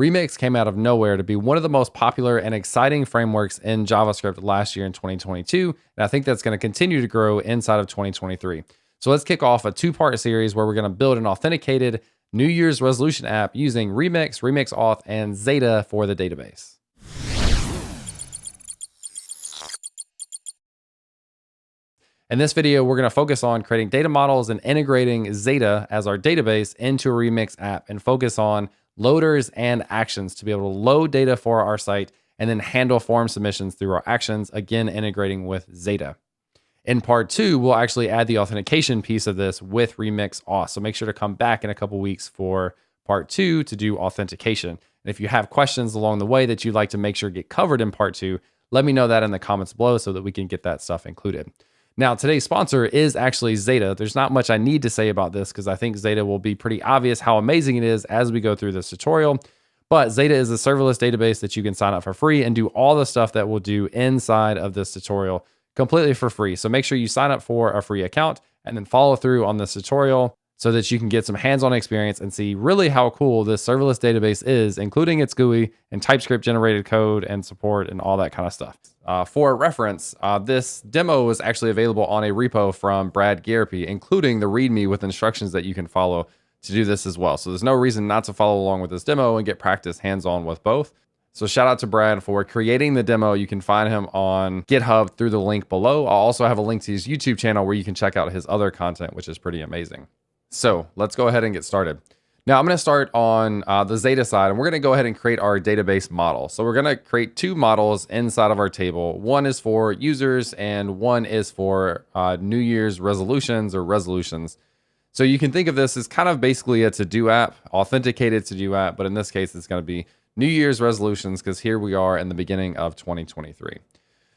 Remix came out of nowhere to be one of the most popular and exciting frameworks in JavaScript last year in 2022, and I think that's going to continue to grow inside of 2023. So let's kick off a two-part series where we're going to build an authenticated New Year's resolution app using Remix, Remix Auth, and Xata for the database. In this video, we're going to focus on creating data models and integrating Xata as our database into a Remix app and focus on loaders and actions to be able to load data for our site and then handle form submissions through our actions, again, integrating with Xata. In part 2, we'll actually add the authentication piece of this with Remix Auth. So make sure to come back in a couple weeks for part 2 to do authentication. And if you have questions along the way that you'd like to make sure get covered in part 2, let me know that in the comments below so that we can get that stuff included. Now, today's sponsor is actually Xata. There's not much I need to say about this because I think Xata will be pretty obvious how amazing it is as we go through this tutorial. But Xata is a serverless database that you can sign up for free and do all the stuff that we'll do inside of this tutorial completely for free. So make sure you sign up for a free account and then follow through on this tutorial so that you can get some hands-on experience and see really how cool this serverless database is, including its GUI and TypeScript generated code and support and all that kind of stuff. For reference, this demo is actually available on a repo from Brad Garropy, including the README with instructions that you can follow to do this as well. So there's no reason not to follow along with this demo and get practice hands-on with both. So shout out to Brad for creating the demo. You can find him on GitHub through the link below. I'll also have a link to his YouTube channel where you can check out his other content, which is pretty amazing. So let's go ahead and get started. Now I'm going to start on the Xata side, and we're going to go ahead and create our database model. So we're going to create two models inside of our table. One is for users and one is for New Year's resolutions or resolutions. So you can think of this as kind of basically a to-do app, authenticated to-do app, but in this case, it's going to be New Year's resolutions because here we are in the beginning of 2023.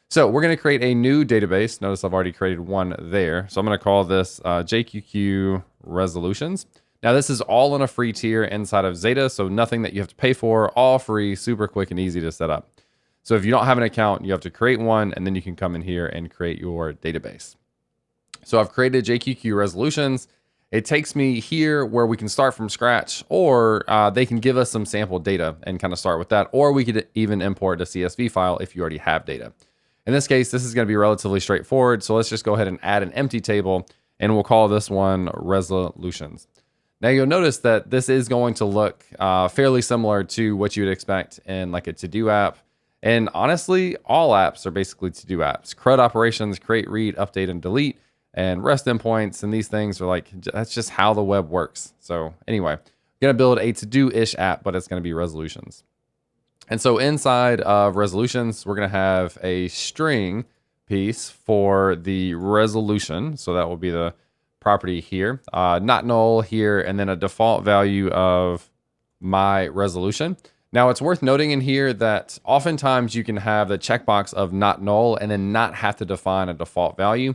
So we're going to create a new database. Notice I've already created one there. So I'm going to call this JQQ resolutions. Now this is all in a free tier inside of Xata, so nothing that you have to pay for, all free, super quick and easy to set up. So if you don't have an account, you have to create one, and then you can come in here and create your database. So I've created JQQ resolutions. It takes me here where we can start from scratch, or they can give us some sample data and kind of start with that, or we could even import a CSV file if you already have data. In this case, this is going to be relatively straightforward, so let's just go ahead and add an empty table, and we'll call this one resolutions. Now you'll notice that this is going to look fairly similar to what you would expect in like a to-do app. And honestly, all apps are basically to-do apps. CRUD operations, create, read, update, and delete, and REST endpoints, and these things are like, that's just how the web works. So anyway, I'm gonna build a to-do-ish app, but it's gonna be resolutions. And so inside of resolutions, we're gonna have a string piece for the resolution. So that will be the property here, not null here, and then a default value of my resolution. Now it's worth noting in here that oftentimes you can have the checkbox of not null and then not have to define a default value.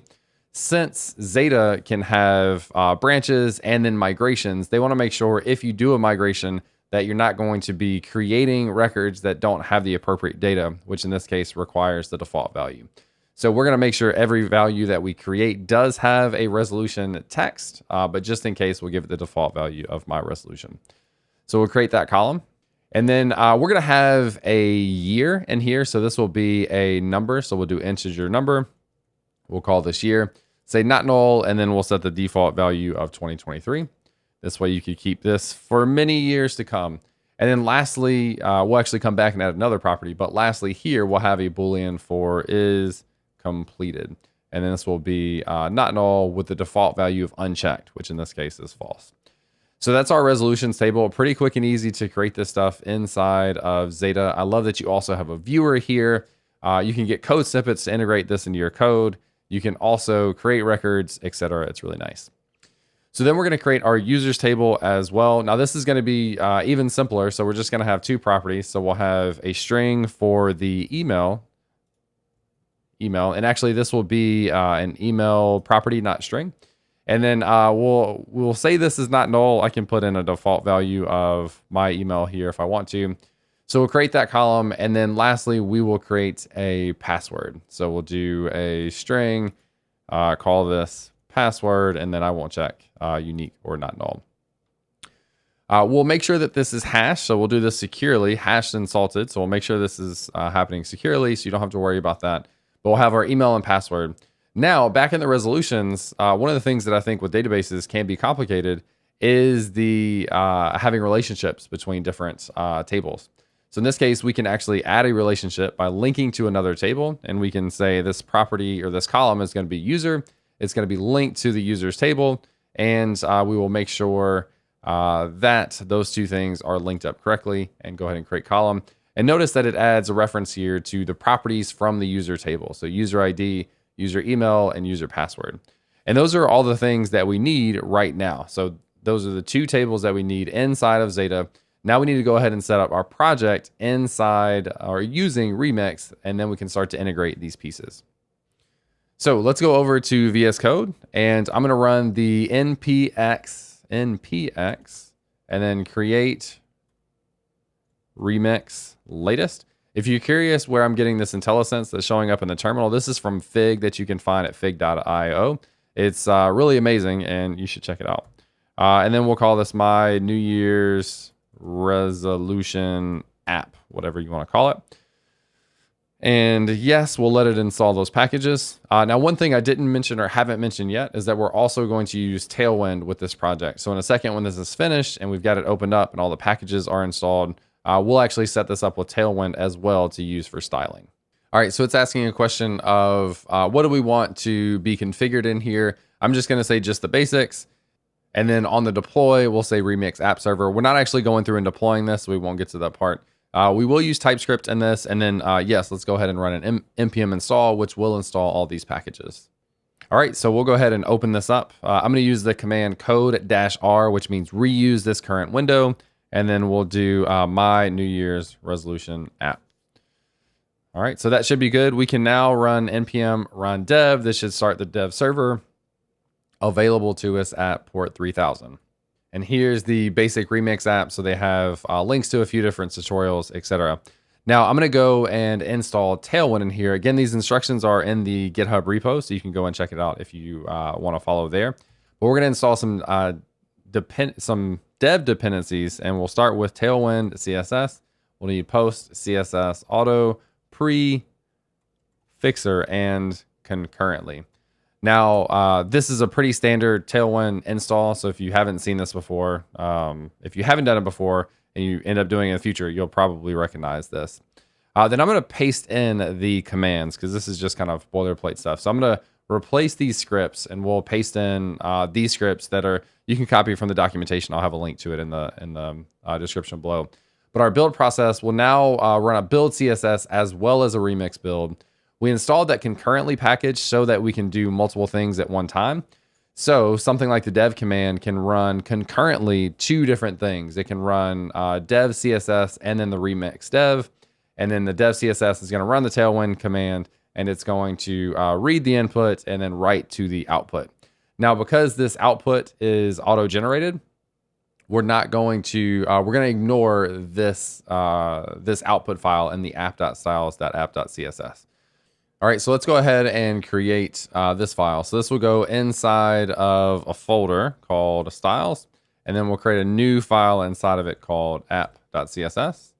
Since Xata can have branches and then migrations, they want to make sure if you do a migration that you're not going to be creating records that don't have the appropriate data, which in this case requires the default value. So we're going to make sure every value that we create does have a resolution text, but just in case, we'll give it the default value of my resolution. So we'll create that column. And then we're going to have a year in here. So this will be a number. So we'll do integer number. We'll call this year. Say not null, and then we'll set the default value of 2023. This way you can keep this for many years to come. And then lastly, we'll actually come back and add another property. But lastly here, we'll have a Boolean for is completed. And then this will be not null with the default value of unchecked, which in this case is false. So that's our resolutions table. Pretty quick and easy to create this stuff inside of Xata. I love that you also have a viewer here. You can get code snippets to integrate this into your code. You can also create records, etc. It's really nice. So then we're going to create our users table as well. Now this is going to be even simpler. So we're just going to have two properties. So we'll have a string for the email, and actually this will be an email property, not string. And then we'll say this is not null. I can put in a default value of my email here if I want to. So we'll create that column. And then lastly, we will create a password. So we'll do a string, call this password, and then I won't check unique or not null. We'll make sure that this is hashed. So we'll do this securely, hashed and salted. So we'll make sure this is happening securely, so you don't have to worry about that. But we'll have our email and password. Now, back in the resolutions, one of the things that I think with databases can be complicated is the having relationships between different tables. So in this case, we can actually add a relationship by linking to another table, and we can say this property or this column is going to be user. It's going to be linked to the user's table, and we will make sure that those two things are linked up correctly, and go ahead and create column. And notice that it adds a reference here to the properties from the user table. So user ID, user email, and user password. And those are all the things that we need right now. So those are the two tables that we need inside of Xata. Now we need to go ahead and set up our project inside or using Remix, and then we can start to integrate these pieces. So let's go over to VS Code, and I'm going to run the npx, and then create Remix latest. If you're curious where I'm getting this IntelliSense that's showing up in the terminal, this is from Fig that you can find at fig.io. It's really amazing, and you should check it out. And then we'll call this my New Year's resolution app, whatever you want to call it. And yes, we'll let it install those packages. Now, one thing I didn't mention or haven't mentioned yet is that we're also going to use Tailwind with this project. So in a second, when this is finished and we've got it opened up and all the packages are installed, we'll actually set this up with Tailwind as well to use for styling. All right, so it's asking a question of what do we want to be configured in here? I'm just going to say just the basics. And then on the deploy, we'll say Remix App Server. We're not actually going through and deploying this, so we won't get to that part. We will use TypeScript in this. And then, yes, let's go ahead and run an npm install, which will install all these packages. All right, so we'll go ahead and open this up. I'm going to use the command code-r, which means reuse this current window. And then we'll do my New Year's resolution app. All right, so that should be good. We can now run npm run dev. This should start the dev server available to us at port 3000. And here's the basic Remix app. So they have links to a few different tutorials, etc. Now I'm going to go and install Tailwind in here. Again, these instructions are in the GitHub repo, so you can go and check it out if you want to follow there. But we're going to install some dev dependencies, and we'll start with Tailwind CSS. We'll need post, CSS, auto, pre, fixer, and concurrently. Now, this is a pretty standard Tailwind install. So if you haven't seen this before, if you haven't done it before and you end up doing it in the future, you'll probably recognize this. Then I'm going to paste in the commands because this is just kind of boilerplate stuff. So I'm going to replace these scripts, and we'll paste in these scripts that are, you can copy from the documentation. I'll have a link to it in the description below. But our build process will now run a build CSS as well as a Remix build. We installed that concurrently package so that we can do multiple things at one time. So something like the dev command can run concurrently two different things. It can run dev CSS and then the Remix dev. And then the dev CSS is going to run the Tailwind command, and it's going to read the input and then write to the output. Now, because this output is auto-generated, we're not going to, we're going to ignore this, this output file in the app.styles.app.css. All right, so let's go ahead and create this file. So this will go inside of a folder called styles, and then we'll create a new file inside of it called app.css.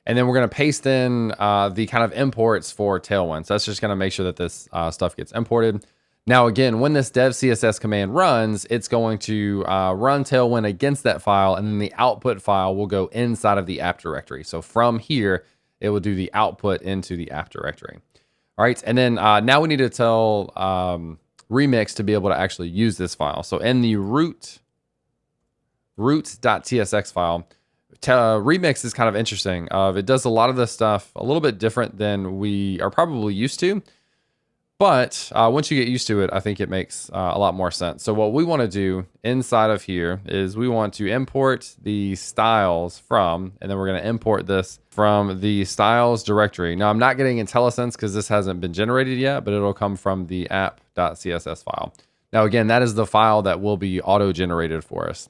And then we're going to paste in the kind of imports for Tailwind. So that's just going to make sure that this stuff gets imported. Now, again, when this dev CSS command runs, it's going to run Tailwind against that file, and then the output file will go inside of the app directory. So from here, it will do the output into the app directory. All right, and then now we need to tell Remix to be able to actually use this file. So in the root.tsx file, Remix is kind of interesting. It does a lot of this stuff a little bit different than we are probably used to. But once you get used to it, I think it makes a lot more sense. So what we want to do inside of here is we want to import the styles from, and then we're going to import this from the styles directory. Now I'm not getting IntelliSense because this hasn't been generated yet, but it'll come from the app.css file. Now again, that is the file that will be auto-generated for us.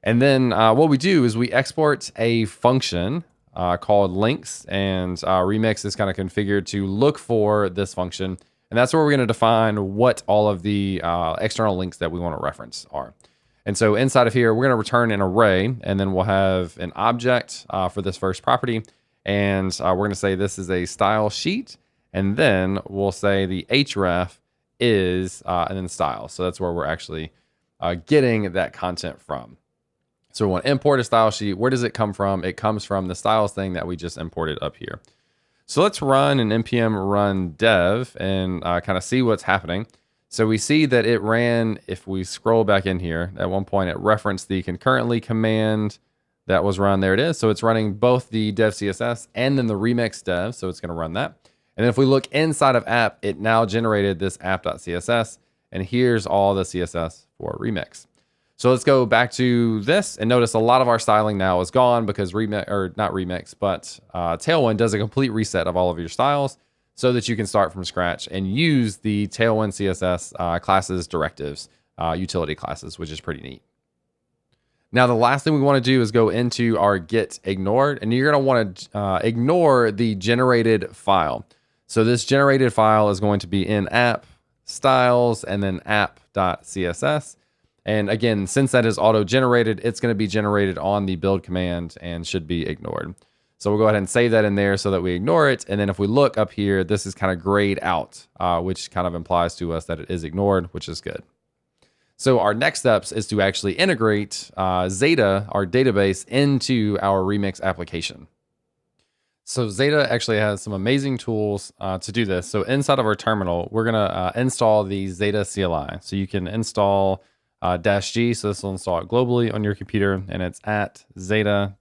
And then what we do is we export a function called links, and Remix is kind of configured to look for this function. And that's where we're going to define what all of the external links that we want to reference are. And so inside of here, we're going to return an array, and then we'll have an object for this first property. And we're going to say this is a style sheet. And then we'll say the href is, and then style. So that's where we're actually getting that content from. So we want to import a style sheet. Where does it come from? It comes from the styles thing that we just imported up here. So let's run an npm run dev and kind of see what's happening. So we see that it ran, if we scroll back in here, at one point it referenced the concurrently command that was run. There it is. So it's running both the dev CSS and then the remix dev. So it's going to run that. And then if we look inside of app, it now generated this app.css. And here's all the CSS for remix. So let's go back to this and notice a lot of our styling now is gone because Tailwind does a complete reset of all of your styles so that you can start from scratch and use the Tailwind CSS classes directives, utility classes, which is pretty neat. Now, the last thing we want to do is go into our get ignored, and you're going to want to ignore the generated file. So this generated file is going to be in app styles and then app.css. And again, since that is auto-generated, it's going to be generated on the build command and should be ignored. So we'll go ahead and save that in there so that we ignore it. And then if we look up here, this is kind of grayed out, which kind of implies to us that it is ignored, which is good. So our next steps is to actually integrate Xata, our database, into our Remix application. So Xata actually has some amazing tools to do this. So inside of our terminal, we're going to install the Xata CLI. So you can install -G, so this will install it globally on your computer, and it's at xata.io/CLI.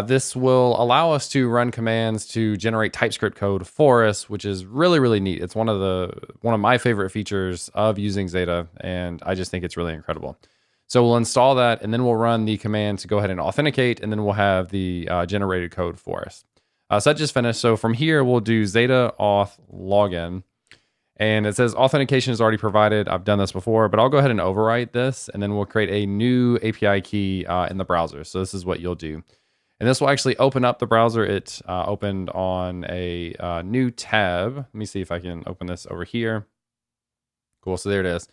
This will allow us to run commands to generate TypeScript code for us, which is really, really neat. It's one of my favorite features of using Xata, and I just think it's really incredible. So we'll install that, and then we'll run the command to go ahead and authenticate, and then we'll have the generated code for us. So that just finished. So from here, we'll do Xata auth login. And it says authentication is already provided. I've done this before, but I'll go ahead and overwrite this, and then we'll create a new API key in the browser. So this is what you'll do. And this will actually open up the browser. It opened on a new tab. Let me see if I can open this over here. Cool, so there it is.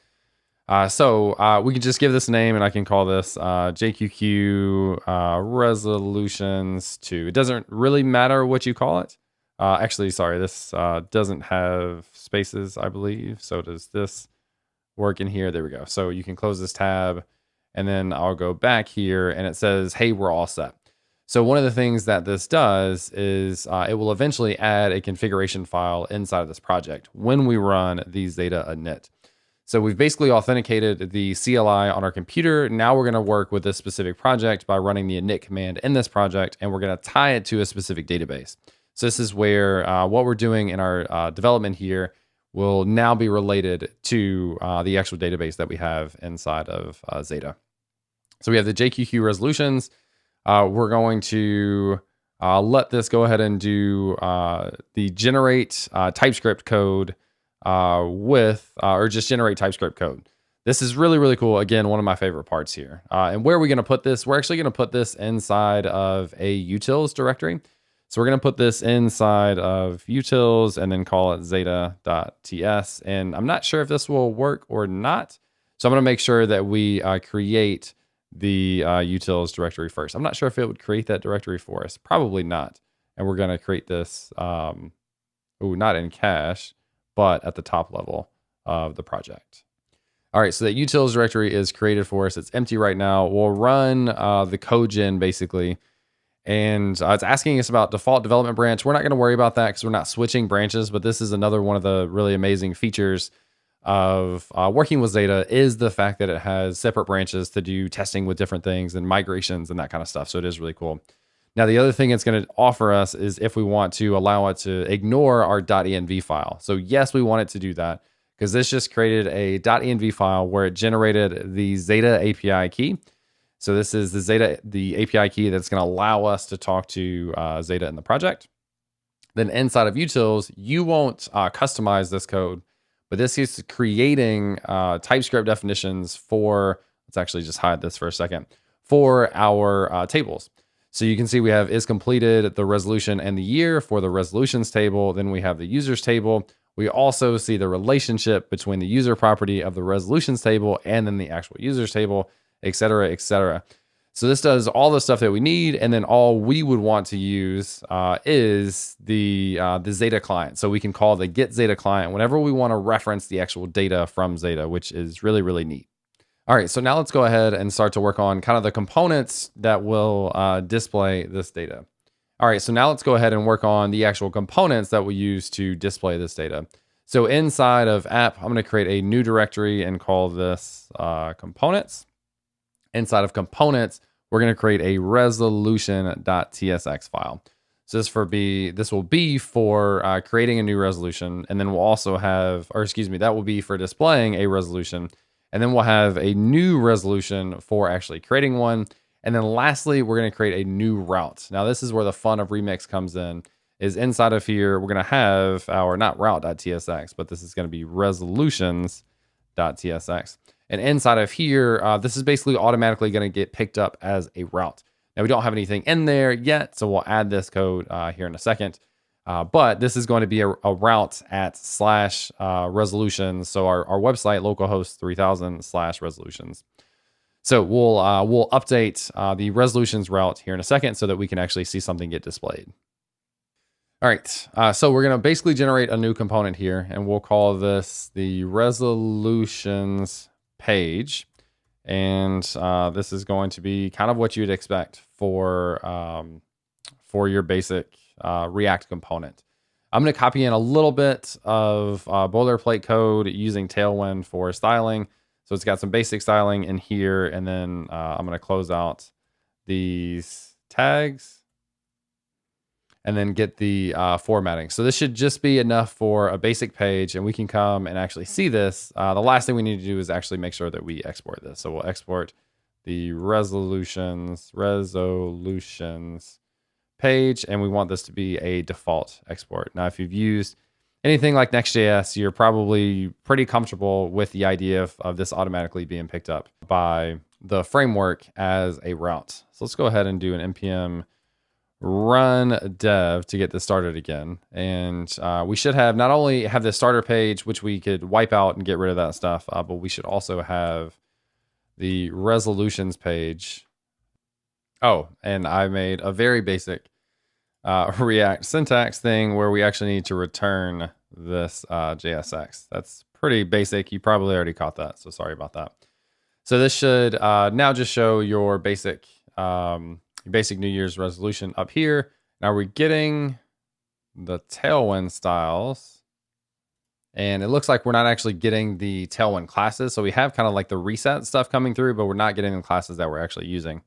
We can just give this a name, and I can call this JQQ resolutions 2. It doesn't really matter what you call it. Actually, sorry, this doesn't have spaces, I believe. So does this work in here? There we go. So you can close this tab, and then I'll go back here, and it says, hey, we're all set. So one of the things that this does is it will eventually add a configuration file inside of this project when we run the Xata init. So we've basically authenticated the CLI on our computer. Now we're going to work with this specific project by running the init command in this project, and we're going to tie it to a specific database. So this is where what we're doing in our development here will now be related to the actual database that we have inside of Xata. So we have the JQQ resolutions. We're going to let this go ahead and do the generate TypeScript code or just generate TypeScript code. This is really, really cool. Again, one of my favorite parts here. And where are we going to put this? We're actually going to put this inside of a utils directory. So we're going to put this inside of utils and then call it xata.ts. And I'm not sure if this will work or not. So I'm going to make sure that we create the utils directory first. I'm not sure if it would create that directory for us. Probably not. And we're going to create this, not in cache, but at the top level of the project. All right, so that utils directory is created for us. It's empty right now. We'll run the code gen basically. And it's asking us about default development branch. We're not going to worry about that because we're not switching branches, but this is another one of the really amazing features of working with Xata is the fact that it has separate branches to do testing with different things and migrations and that kind of stuff. So it is really cool. Now, the other thing it's going to offer us is if we want to allow it to ignore our .env file. So yes, we want it to do that because this just created a .env file where it generated the Xata API key. So this is the API key that's going to allow us to talk to Xata in the project. Then inside of utils, you won't customize this code, but this is creating TypeScript definitions for, let's actually just hide this for a second, for our tables. So you can see we have is completed, the resolution and the year for the resolutions table. Then we have the users table. We also see the relationship between the user property of the resolutions table and then the actual users table, et cetera, et cetera. So this does all the stuff that we need, and then all we would want to use is the Xata client. So we can call the get Xata client whenever we want to reference the actual data from Xata, which is really, really neat. All right, so now let's go ahead and start to work on kind of the components that will display this data. All right, so now let's go ahead and work on the actual components that we use to display this data. So inside of app, I'm going to create a new directory and call this components. Inside of components, we're going to create a resolution.tsx file. So this will be for creating a new resolution, and then we'll also have, or excuse me, that will be for displaying a resolution, and then we'll have a new resolution for actually creating one. And then lastly, we're going to create a new route. Now, this is where the fun of Remix comes in, is inside of here, we're going to have our, not route.tsx, but this is going to be resolutions.tsx. And inside of here, this is basically automatically going to get picked up as a route. Now, we don't have anything in there yet, so we'll add this code here in a second. But this is going to be a route at /resolutions. So our website, localhost 3000 /resolutions. So we'll update the resolutions route here in a second so that we can actually see something get displayed. All right, so we're going to basically generate a new component here, and we'll call this the resolutions page. And this is going to be kind of what you'd expect for your basic React component. I'm going to copy in a little bit of boilerplate code using Tailwind for styling. So it's got some basic styling in here, and then I'm going to close out these tags and then get the formatting. So this should just be enough for a basic page, and we can come and actually see this. The last thing we need to do is actually make sure that we export this. So we'll export the resolutions page, and we want this to be a default export. Now, if you've used anything like Next.js, you're probably pretty comfortable with the idea of this automatically being picked up by the framework as a route. So let's go ahead and do an npm run dev to get this started again. And we should have not only have the starter page, which we could wipe out and get rid of that stuff, but we should also have the resolutions page. Oh, and I made a very basic React syntax thing where we actually need to return this JSX. That's pretty basic. You probably already caught that, so sorry about that. So this should now just show your basic New Year's resolution up here. Now we're getting the Tailwind styles, and it looks like we're not actually getting the Tailwind classes. So we have kind of like the reset stuff coming through, but we're not getting the classes that we're actually using.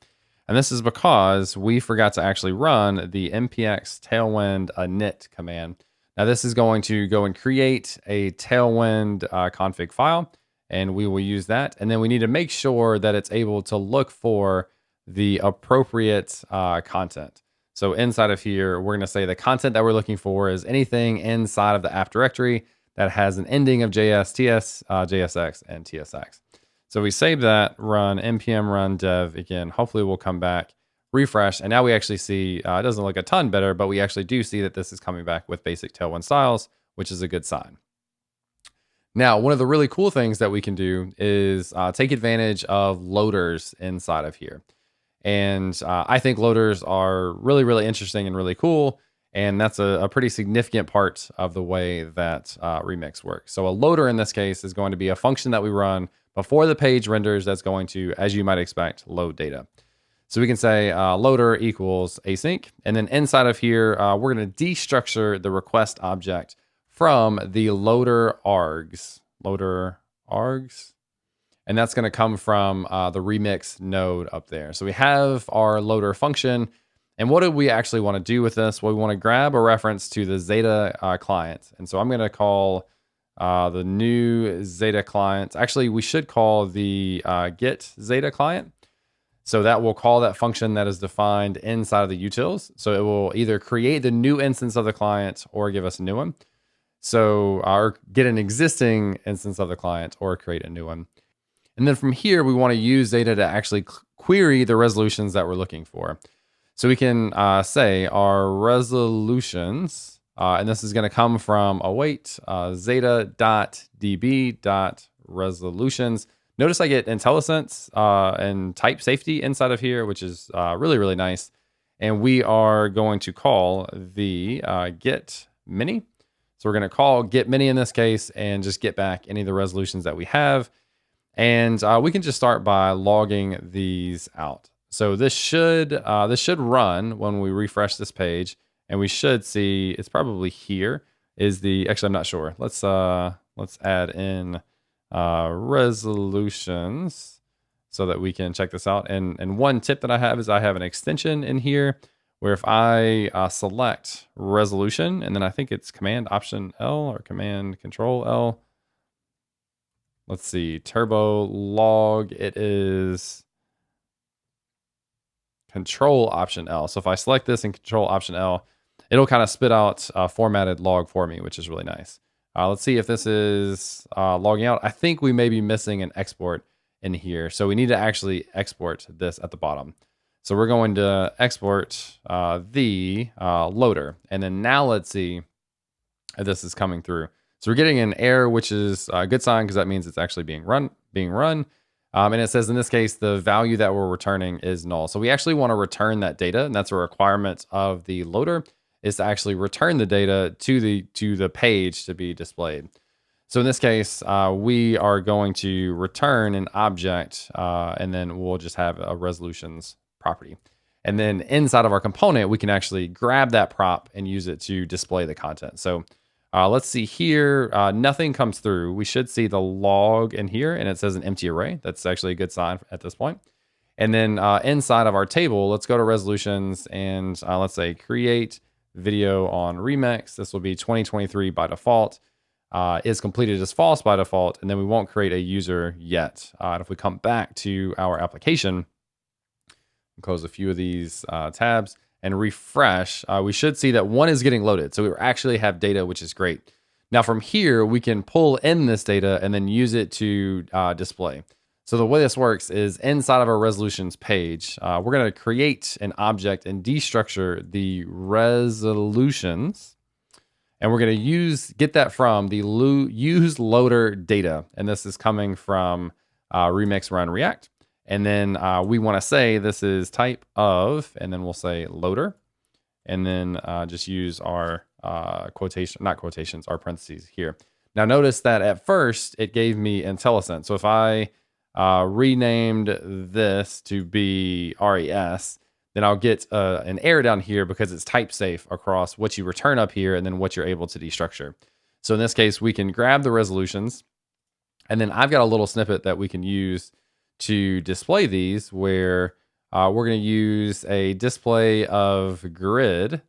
And this is because we forgot to actually run the npx tailwind init command. Now this is going to go and create a Tailwind config file, and we will use that. And then we need to make sure that it's able to look for the appropriate content. So inside of here, we're going to say the content that we're looking for is anything inside of the app directory that has an ending of JS, TS, JSX, and TSX. So we save that, run npm run dev again. Hopefully we'll come back, refresh, and now we actually see, it doesn't look a ton better, but we actually do see that this is coming back with basic Tailwind styles, which is a good sign. Now, one of the really cool things that we can do is take advantage of loaders inside of here. And I think loaders are really, really interesting and really cool. And that's a pretty significant part of the way that Remix works. So a loader in this case is going to be a function that we run before the page renders that's going to, as you might expect, load data. So we can say loader equals async. And then inside of here, we're going to destructure the request object from the loader args. And that's going to come from the Remix node up there. So we have our loader function. And what do we actually want to do with this? Well, we want to grab a reference to the Xata client. And so I'm going to call the new Xata client. Actually, we should call the get Xata client. So that will call that function that is defined inside of the utils. So it will either create the new instance of the client or give us a new one. So or get an existing instance of the client or create a new one. And then from here, we want to use Xata to actually query the resolutions that we're looking for. So we can say our resolutions And this is going to come from await Xata.db.resolutions. Notice I get IntelliSense and type safety inside of here, which is really, really nice. And we are going to call the get many. So we're going to call get many in this case and just get back any of the resolutions that we have. And we can just start by logging these out. So this should run when we refresh this page, and we should see it's probably here is the, actually I'm not sure. Let's add in resolutions so that we can check this out. And one tip that I have is I have an extension in here where if I select resolution, and then I think it's Command Option L or Command Control L. Let's see, turbo log, it is Control Option L. So if I select this and Control Option L, it'll kind of spit out a formatted log for me, which is really nice. Let's see if this is logging out. I think we may be missing an export in here. So we need to actually export this at the bottom. So we're going to export the loader. And then now let's see if this is coming through. So we're getting an error, which is a good sign because that means it's actually being run. And it says in this case, the value that we're returning is null. So we actually want to return that data, and that's a requirement of the loader is to actually return the data to the page to be displayed. So in this case, we are going to return an object, and then we'll just have a resolutions property. And then inside of our component, we can actually grab that prop and use it to display the content. So let's see here, nothing comes through. We should see the log in here, and it says an empty array. That's actually a good sign at this point. And then inside of our table, let's go to resolutions, and let's say create video on remix. This will be 2023 by default. Is completed as false by default, and then we won't create a user yet. And if we come back to our application, close a few of these tabs, and refresh, we should see that one is getting loaded. So we actually have data, which is great. Now from here, we can pull in this data and then use it to display. So the way this works is inside of our resolutions page, we're going to create an object and destructure the resolutions. And we're going to get that from the use loader data. And this is coming from remix run react. And then we want to say this is type of, and then we'll say loader, and then just use our our parentheses here. Now notice that at first it gave me IntelliSense. So if I renamed this to be RES, then I'll get an error down here because it's type safe across what you return up here and then what you're able to destructure. So in this case, we can grab the resolutions, and then I've got a little snippet that we can use to display these where we're going to use a display of grid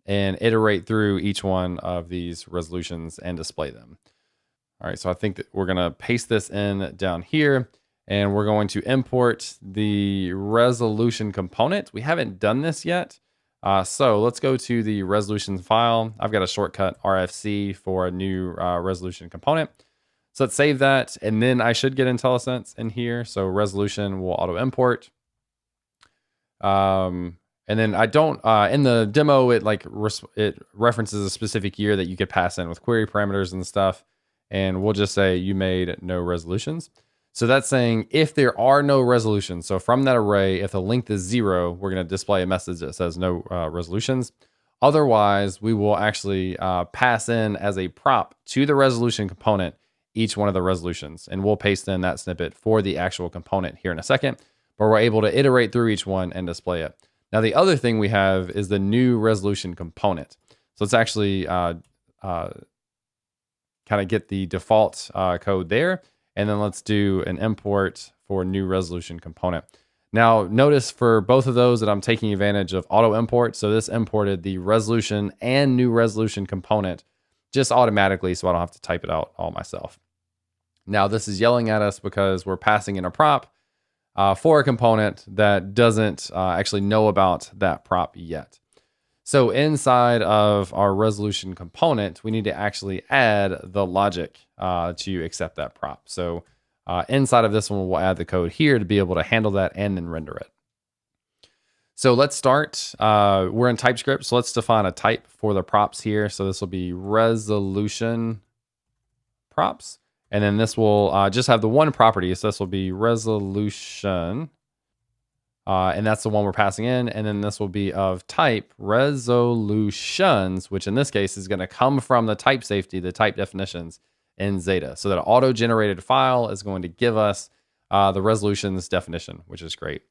and iterate through each one of these resolutions and display them. All right, so I think that we're going to paste this in down here, and we're going to import the resolution component. We haven't done this yet. So let's go to the resolution file. I've got a shortcut RFC for a new resolution component. So let's save that, and then I should get IntelliSense in here. So resolution will auto import. And then I don't, in the demo, it references a specific year that you could pass in with query parameters and stuff. And we'll just say you made no resolutions. So that's saying if there are no resolutions, so from that array, if the length is 0, we're going to display a message that says no resolutions. Otherwise, we will actually pass in as a prop to the resolution component each one of the resolutions, and we'll paste in that snippet for the actual component here in a second, but we're able to iterate through each one and display it. Now, the other thing we have is the new resolution component. So let's actually kind of get the default code there, and then let's do an import for new resolution component. Now, notice for both of those that I'm taking advantage of auto import. So this imported the resolution and new resolution component just automatically, so I don't have to type it out all myself. Now this is yelling at us because we're passing in a prop for a component that doesn't actually know about that prop yet. So inside of our resolution component, we need to actually add the logic to accept that prop. So inside of this one, we'll add the code here to be able to handle that and then render it. So let's start. We're in TypeScript, so let's define a type for the props here. So this will be resolution props. And then this will just have the one property. So this will be resolution. And that's the one we're passing in. And then this will be of type resolutions, which in this case is going to come from the type safety, the type definitions in Xata. So that auto-generated file is going to give us the resolutions definition, which is great.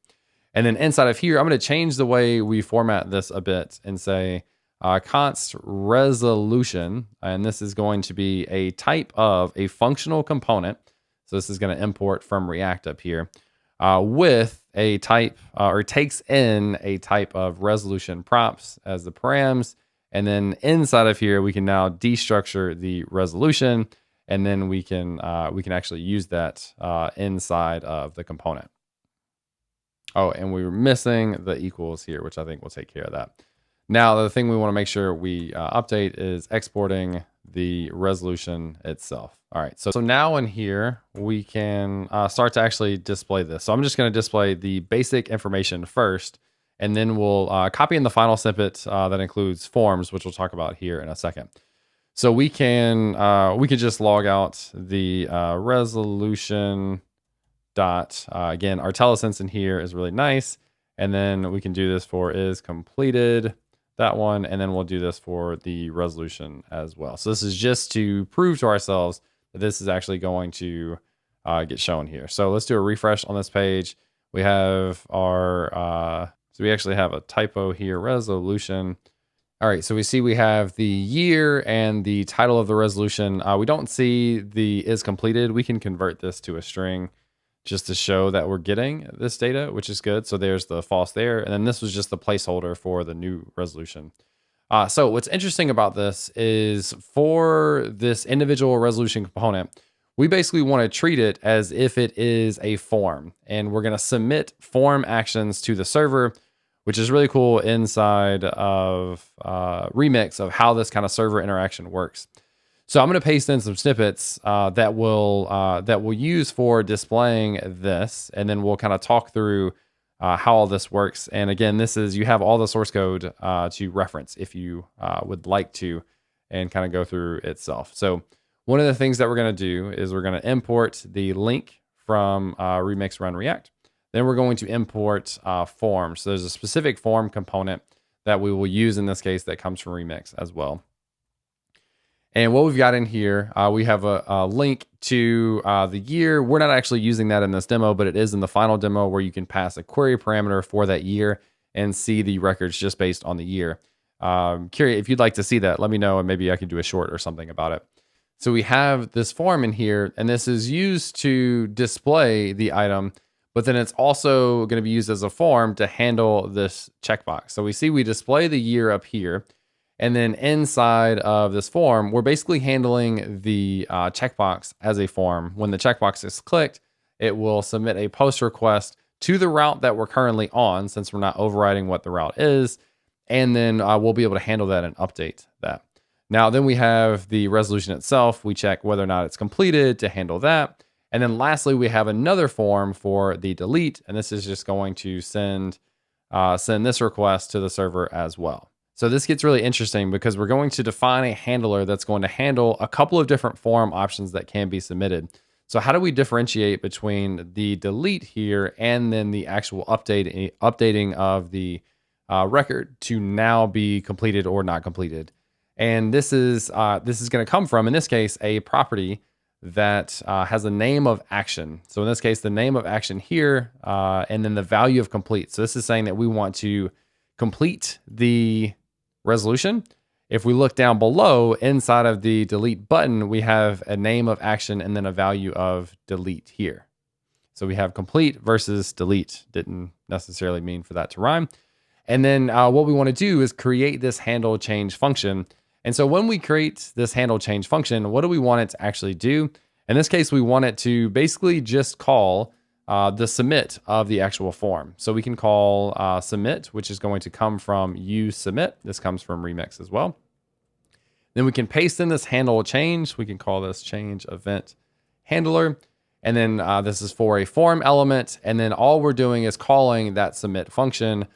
And then inside of here, I'm going to change the way we format this a bit and say const resolution. And this is going to be a type of a functional component. So this is going to import from React up here with a type or takes in a type of resolution props as the params. And then inside of here, we can now destructure the resolution. And then we can actually use that inside of the component. Oh, and we were missing the equals here, which I think will take care of that. Now, the thing we want to make sure we update is exporting the resolution itself. All right, so now in here, we can start to actually display this. So I'm just going to display the basic information first, and then we'll copy in the final snippet that includes forms, which we'll talk about here in a second. So we can just log out the resolution dot. Again, our telesense in here is really nice. And then we can do this for is completed, that one. And then we'll do this for the resolution as well. So this is just to prove to ourselves that this is actually going to get shown here. So let's do a refresh on this page. We have our, so we actually have a typo here, resolution. All right, so we see we have the year and the title of the resolution. We don't see the is completed. We can convert this to a string just to show that we're getting this data, which is good. So there's the false there. And then this was just the placeholder for the new resolution. So what's interesting about this is for this individual resolution component, we basically want to treat it as if it is a form. And we're going to submit form actions to the server, which is really cool inside of Remix of how this kind of server interaction works. So I'm going to paste in some snippets that we'll use for displaying this, and then we'll kind of talk through how all this works. And again, this is, you have all the source code to reference if you would like to, and kind of go through itself. So one of the things that we're going to do is we're going to import the link from Remix Run React. Then we're going to import forms. So there's a specific form component that we will use in this case that comes from Remix as well. And what we've got in here, we have a link to the year. We're not actually using that in this demo, but it is in the final demo where you can pass a query parameter for that year and see the records just based on the year. Curious, if you'd like to see that, let me know and maybe I could do a short or something about it. So we have this form in here, and this is used to display the item, but then it's also going to be used as a form to handle this checkbox. So we see we display the year up here. And then inside of this form, we're basically handling the checkbox as a form. When the checkbox is clicked, it will submit a post request to the route that we're currently on, since we're not overriding what the route is. And then we'll be able to handle that and update that. Now, then we have the resolution itself. We check whether or not it's completed to handle that. And then lastly, we have another form for the delete. And this is just going to send this request to the server as well. So this gets really interesting because we're going to define a handler that's going to handle a couple of different form options that can be submitted. So how do we differentiate between the delete here and then the actual updating of the record to now be completed or not completed? And this is going to come from, in this case, a property that has a name of action. So in this case, the name of action here, and then the value of complete. So this is saying that we want to complete the resolution. If we look down below inside of the delete button, we have a name of action and then a value of delete here. So we have complete versus delete. Didn't necessarily mean for that to rhyme. And then what we want to do is create this handle change function. And so when we create this handle change function, what do we want it to actually do? In this case, we want it to basically just call the submit of the actual form. So we can call submit, which is going to come from use submit. This comes from Remix as well. Then we can paste in this handle change. We can call this change event handler. And then this is for a form element. And then all we're doing is calling that submit function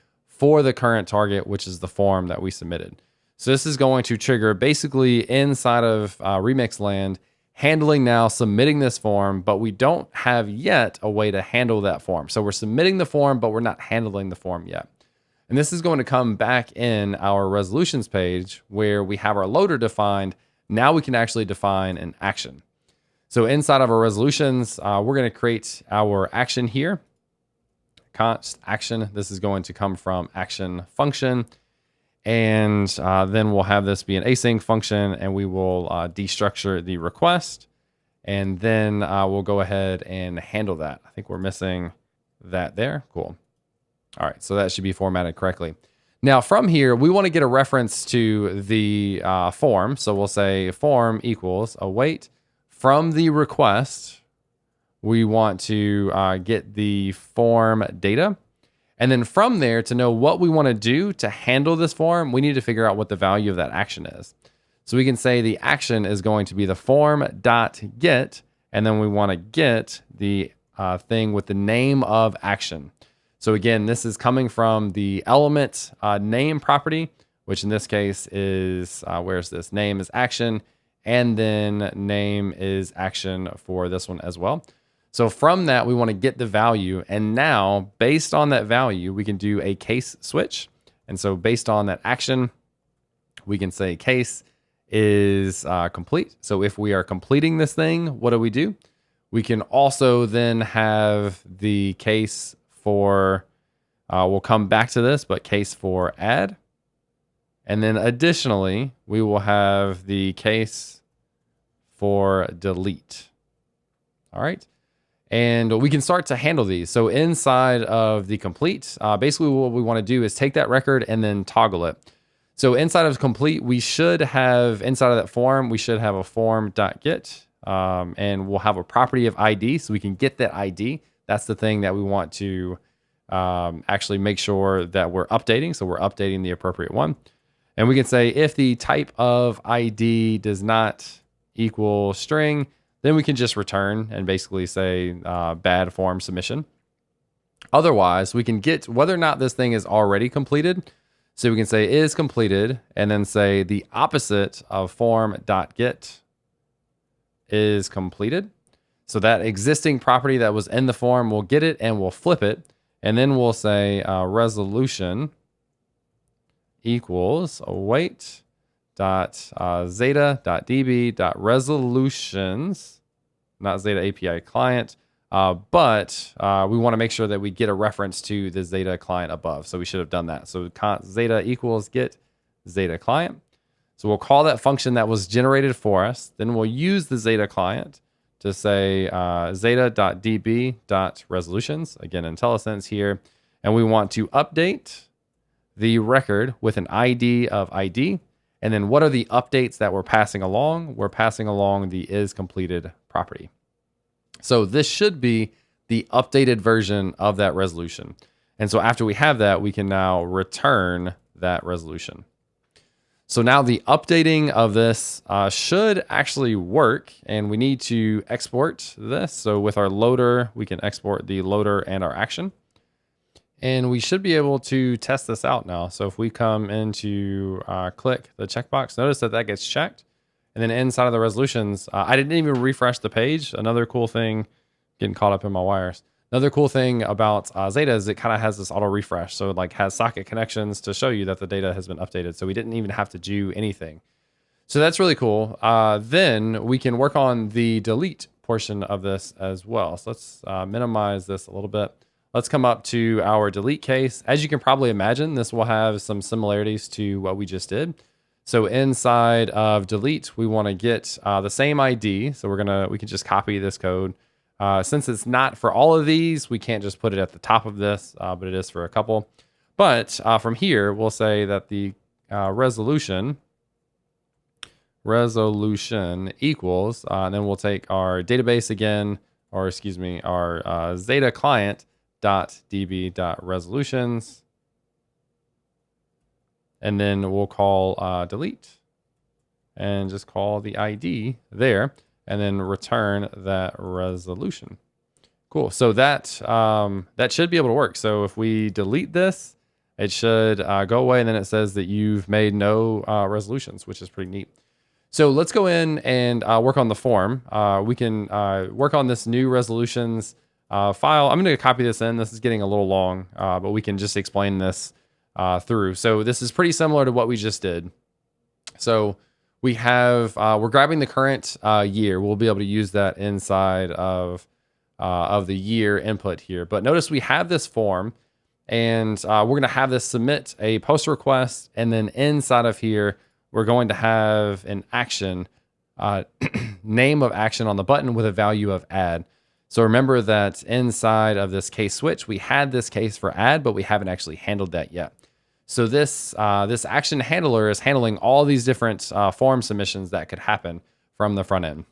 for the current target, which is the form that we submitted. So this is going to trigger basically inside of Remix land, handling now submitting this form, but we don't have yet a way to handle that form. So we're submitting the form, but we're not handling the form yet. And this is going to come back in our resolutions page where we have our loader defined. Now we can actually define an action. So inside of our resolutions, we're going to create our action here. Const action. This is going to come from action function. And then we'll have this be an async function, and we will destructure the request. And then we'll go ahead and handle that. I think we're missing that there. Cool. All right, so that should be formatted correctly. Now from here, we want to get a reference to the form. So we'll say form equals await from the request. We want to get the form data. And then from there, to know what we want to do to handle this form, we need to figure out what the value of that action is. So we can say the action is going to be the form.get, and then we want to get the thing with the name of action. So again, this is coming from the element name property, which in this case is, where's this? Name is action, and then name is action for this one as well. So from that, we want to get the value. And now, based on that value, we can do a case switch. And so based on that action, we can say case is complete. So if we are completing this thing, what do? We can also then have the case for, we'll come back to this, but case for add. And then additionally, we will have the case for delete. All right. And we can start to handle these. So inside of the complete, basically what we want to do is take that record and then toggle it. So inside of complete, we should have, inside of that form, we should have a form.get, and we'll have a property of ID, so we can get that ID. That's the thing that we want to actually make sure that we're updating. So we're updating the appropriate one. And we can say if the type of ID does not equal string, then we can just return and basically say bad form submission. Otherwise, we can get whether or not this thing is already completed. So we can say is completed, and then say the opposite of form.get is completed. So that existing property that was in the form, we'll get it and we'll flip it. And then we'll say resolution equals await dot Xata dot db dot resolutions, not Xata API client, but we want to make sure that we get a reference to the Xata client above. So we should have done that. So Xata equals get Xata client. So we'll call that function that was generated for us. Then we'll use the Xata client to say Xata.db.resolutions, again, IntelliSense here. And we want to update the record with an ID of ID. And then what are the updates that we're passing along? We're passing along the is completed property. So this should be the updated version of that resolution. And so after we have that, we can now return that resolution. So now the updating of this should actually work, and we need to export this. So with our loader, we can export the loader and our action. And we should be able to test this out now. So if we come into click the checkbox, notice that that gets checked. And then inside of the resolutions, I didn't even refresh the page. Another cool thing, getting caught up in my wires. Another cool thing about Xata is it kind of has this auto refresh. So it like has socket connections to show you that the data has been updated. So we didn't even have to do anything. So that's really cool. Then we can work on the delete portion of this as well. So let's minimize this a little bit. Let's come up to our delete case. As you can probably imagine, this will have some similarities to what we just did. So inside of delete, we want to get the same ID. So we can just copy this code. Since it's not for all of these, we can't just put it at the top of this, but it is for a couple. But from here, we'll say that the resolution equals, and then we'll take our database again, or excuse me, our Xata client .db.resolutions, and then we'll call delete and just call the ID there, and then return that resolution. Cool. So that that should be able to work. So if we delete this, it should go away. And then it says that you've made no resolutions, which is pretty neat. So let's go in and work on the form. We can work on this new resolutions file. I'm going to copy this in. This is getting a little long, but we can just explain this through. So this is pretty similar to what we just did. So we have, we're grabbing the current year. We'll be able to use that inside of the year input here. But notice we have this form, and we're going to have this submit a post request. And then inside of here, we're going to have an action, name of action on the button with a value of add. So remember that inside of this case switch, we had this case for add, but we haven't actually handled that yet. So this action handler is handling all these different form submissions that could happen from the front end.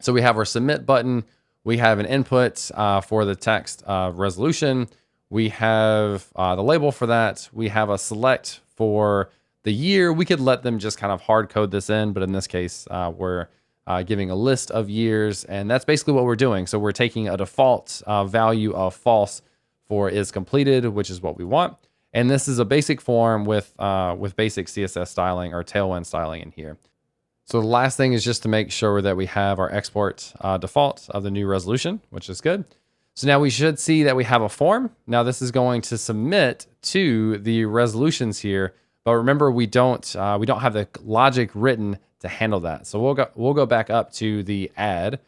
So we have our submit button. We have an input for the text resolution. We have the label for that. We have a select for the year. We could let them just kind of hard code this in, but in this case, we're giving a list of years, and that's basically what we're doing. So we're taking a default value of false for is completed, which is what we want. And this is a basic form with basic CSS styling or Tailwind styling in here. So the last thing is just to make sure that we have our export default of the new resolution, which is good. So now we should see that we have a form. Now this is going to submit to the resolutions here, but remember we don't have the logic written to handle that. So we'll go back up to the add.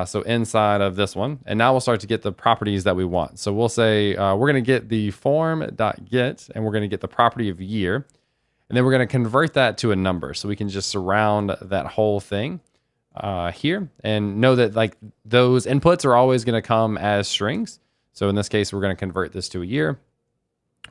So inside of this one, and now we'll start to get the properties that we want. So we'll say we're going to get the form.get, and we're going to get the property of year. And then we're going to convert that to a number. So we can just surround that whole thing here, and know that like those inputs are always going to come as strings. So in this case, we're going to convert this to a year.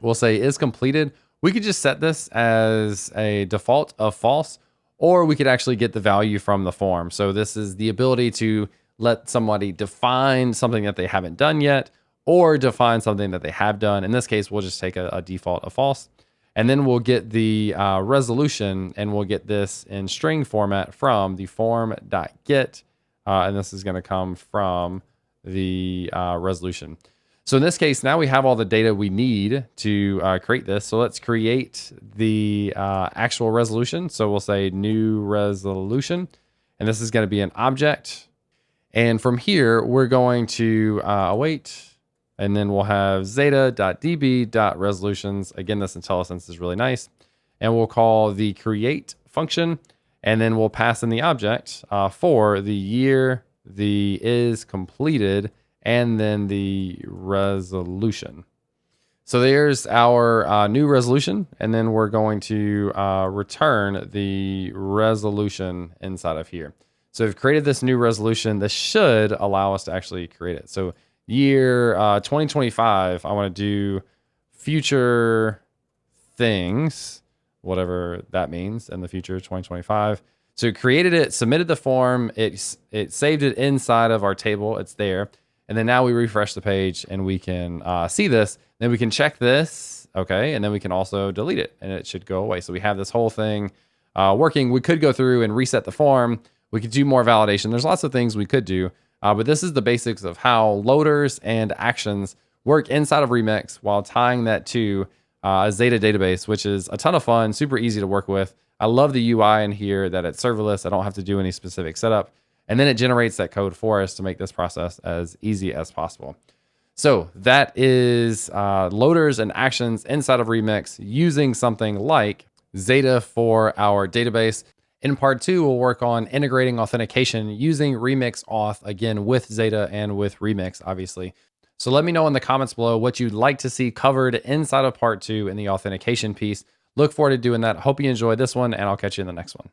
We'll say is completed. We could just set this as a default of false, or we could actually get the value from the form. So this is the ability to let somebody define something that they haven't done yet, or define something that they have done. In this case, we'll just take a default of false. And then we'll get the resolution, and we'll get this in string format from the form.get. And this is going to come from the resolution. So in this case, now we have all the data we need to create this. So let's create the actual resolution. So we'll say new resolution, and this is going to be an object. And from here, we're going to await. And then we'll have Xata.db.resolutions. Again, this IntelliSense is really nice. And we'll call the create function. And then we'll pass in the object for the year, the is completed, and then the resolution. So there's our new resolution. And then we're going to return the resolution inside of here. So we've created this new resolution. This should allow us to actually create it. So year 2025, I want to do future things, whatever that means in the future, 2025. So it created it, submitted the form, it saved it inside of our table, it's there. And then now we refresh the page and we can see this. Then we can check this, okay, and then we can also delete it and it should go away. So we have this whole thing working. We could go through and reset the form. We could do more validation. There's lots of things we could do. But this is the basics of how loaders and actions work inside of Remix while tying that to a Xata database, which is a ton of fun, super easy to work with. I love the UI in here that it's serverless. I don't have to do any specific setup. And then it generates that code for us to make this process as easy as possible. So that is loaders and actions inside of Remix using something like Xata for our database. In part 2, we'll work on integrating authentication using Remix Auth, again, with Xata and with Remix, obviously. So let me know in the comments below what you'd like to see covered inside of part 2 in the authentication piece. Look forward to doing that. Hope you enjoyed this one, and I'll catch you in the next one.